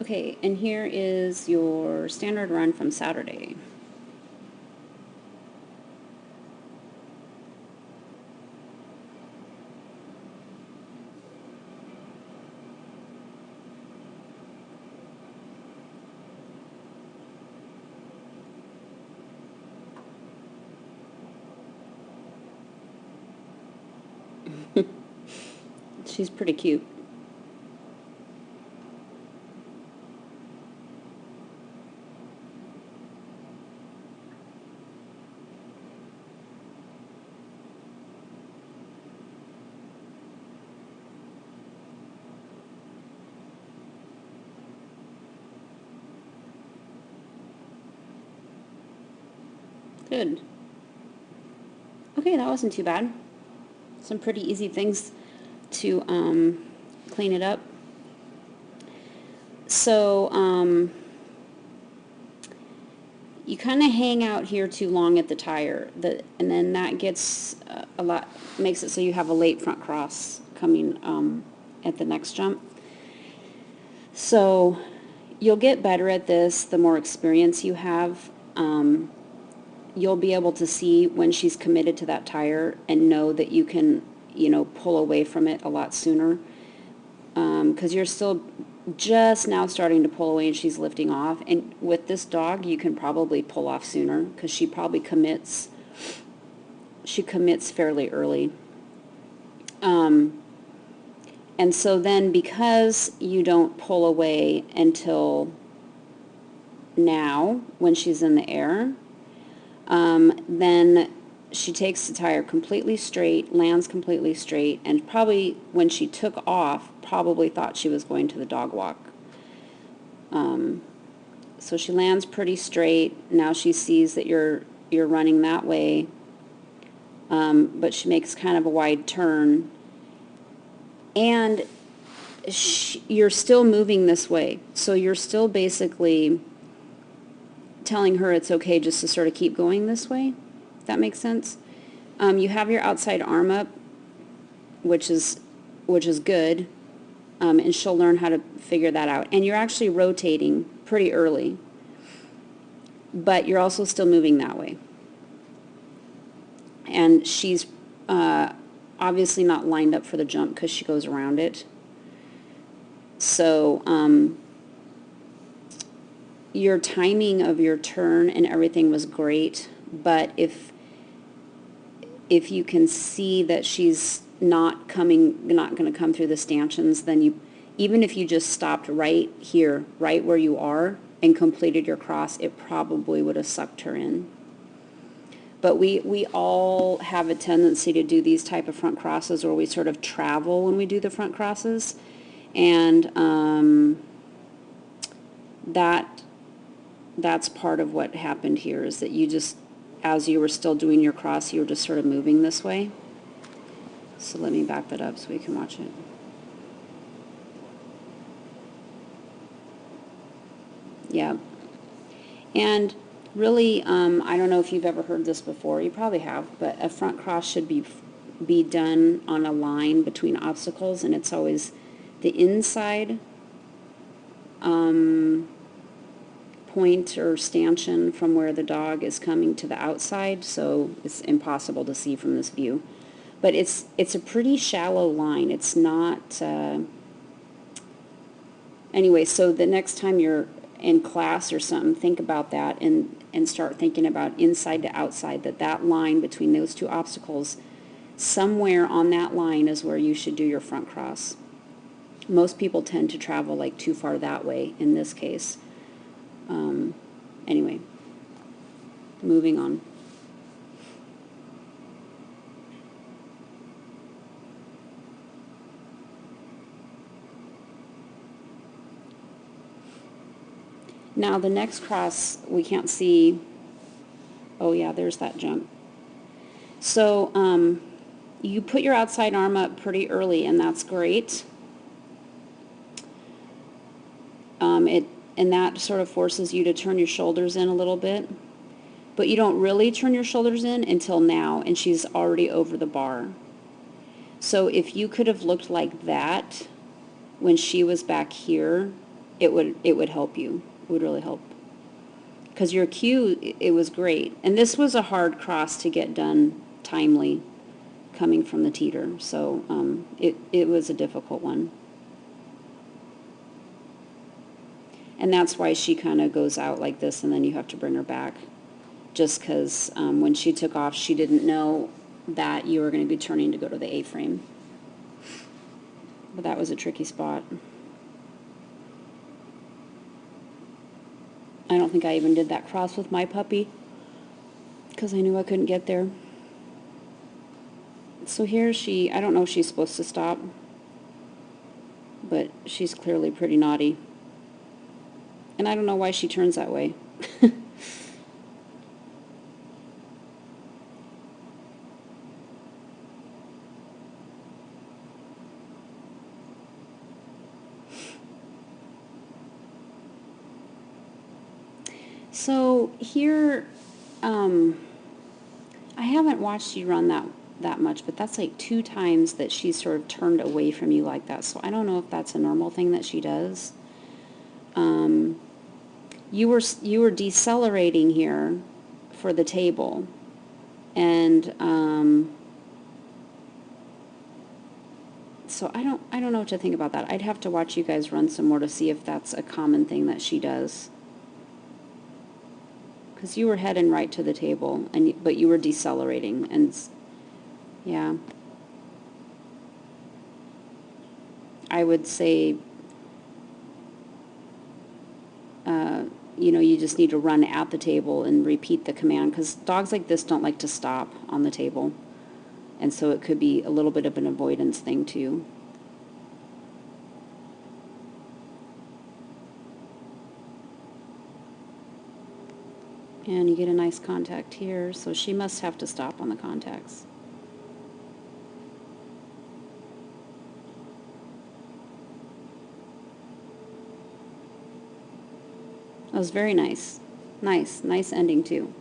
Okay, and here is your standard run from Saturday. She's pretty cute. Good. Okay, that wasn't too bad. Some pretty easy things to clean it up. So you kind of hang out here too long at the tire, and then that gets makes it so you have a late front cross coming at the next jump. So you'll get better at this the more experience you have. You'll be able to see when she's committed to that tire and know that you can, pull away from it a lot sooner. Because you're still just now starting to pull away and she's lifting off. And with this dog, you can probably pull off sooner because she probably commits fairly early. And so then because you don't pull away until now when she's in the air, then she takes the tire completely straight, lands completely straight, and probably when she took off, probably thought she was going to the dog walk. So she lands pretty straight. Now she sees that you're running that way, but she makes kind of a wide turn, and you're still moving this way. So you're still basically telling her it's okay just to sort of keep going this way. If that makes sense. You have your outside arm up, which is good, and she'll learn how to figure that out. And you're actually rotating pretty early, but you're also still moving that way. And she's obviously not lined up for the jump because she goes around it. So your timing of your turn and everything was great, but if you can see that she's not going to come through the stanchions, then even if you just stopped right here, right where you are, and completed your cross, it probably would have sucked her in. But we all have a tendency to do these type of front crosses where we sort of travel when we do the front crosses, and that's part of what happened here, is that you just, as you were still doing your cross, you were just sort of moving this way. So let me back that up so we can watch it. Yeah. And really, I don't know if you've ever heard this before. You probably have, but a front cross should be done on a line between obstacles, and it's always the inside point or stanchion from where the dog is coming to the outside, so it's impossible to see from this view. But it's a pretty shallow line. It's not... Anyway, so the next time you're in class or something, think about that and start thinking about inside to outside, that line between those two obstacles, somewhere on that line is where you should do your front cross. Most people tend to travel like too far that way in this case. Anyway, moving on. Now the next cross we can't see. Oh yeah, there's that jump. So you put your outside arm up pretty early, and that's great. And that sort of forces you to turn your shoulders in a little bit. But you don't really turn your shoulders in until now, and she's already over the bar. So if you could have looked like that when she was back here it would help you. It would really help. Because your cue, it was great. And this was a hard cross to get done timely coming from the teeter. So it was a difficult one. And that's why she kind of goes out like this, and then you have to bring her back. Just because when she took off, she didn't know that you were going to be turning to go to the A-frame. But that was a tricky spot. I don't think I even did that cross with my puppy because I knew I couldn't get there. So here I don't know if she's supposed to stop, but she's clearly pretty naughty. And I don't know why she turns that way. So here, I haven't watched you run that much, but that's like 2 times that she's sort of turned away from you like that. So I don't know if that's a normal thing that she does. You were decelerating here for the table, and so I don't know what to think about that. I'd have to watch you guys run some more to see if that's a common thing that she does. Because you were heading right to the table, but you were decelerating, and yeah. I would say, you just need to run at the table and repeat the command, because dogs like this don't like to stop on the table, and so it could be a little bit of an avoidance thing too. And you get a nice contact here, so she must have to stop on the contacts. That was very nice. Nice ending too.